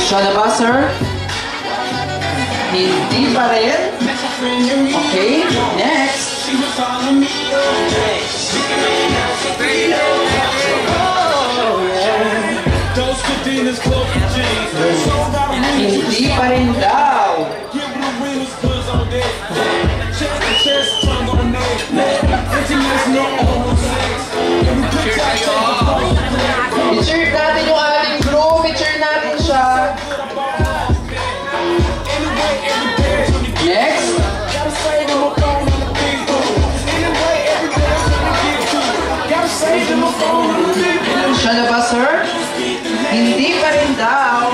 Siya na ba, sir? Hindi pa rin? Okay, next. Hindi pa rin daw. I-cheer natin yung ating group. I-cheer natin siya. Next. Siya na ba, sir? Hindi pa rin daw.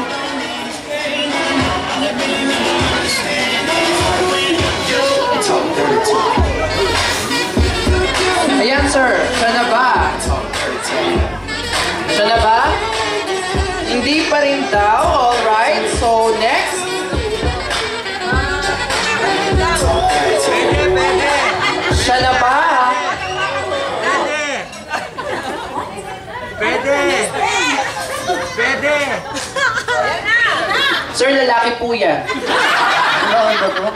Ayan, sir. Siya na ba? Siya na ba? Hindi pa rin daw. Alright. So, next. Siya na ba? Pwede! Sir, lalaki po yan. Lalaki ba to?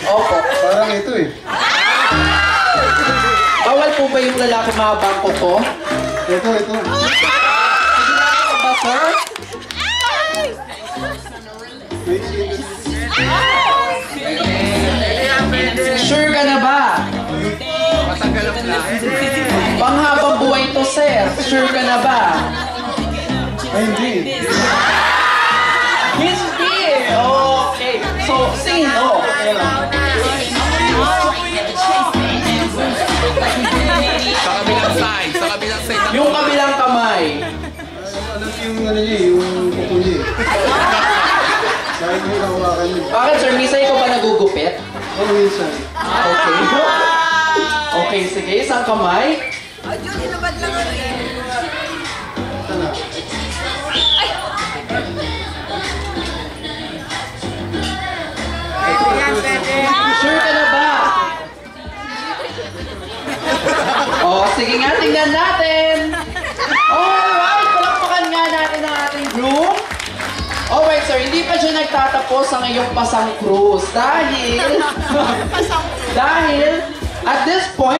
Opo. Parang ito eh. Bawal po ba yung lalaki mahabang ko po? Ito. Ba, sir? Sure ka na ba? Matagal ang plan. Panghabang buhay to, sir. Sure ka na ba? Ay, hindi. Hindi! Okay. So, sino? Sa kabilang side. Yung kabilang kamay. Ano yung ano niya, yung kuko niya. Dahil mo nakuhakan niya. Bakit, sir? Misa, ikaw ba nagugupit? Oh, minsan. Okay. Okay, sige. Isang kamay. Tana. Sure ka na ba? Oh, sige nga, tingnan natin. Alright, palakpakan nga natin ang ating group. Alright, sir, hindi pa siya nagtatapos ang iyong pasang cruise dahil at this point,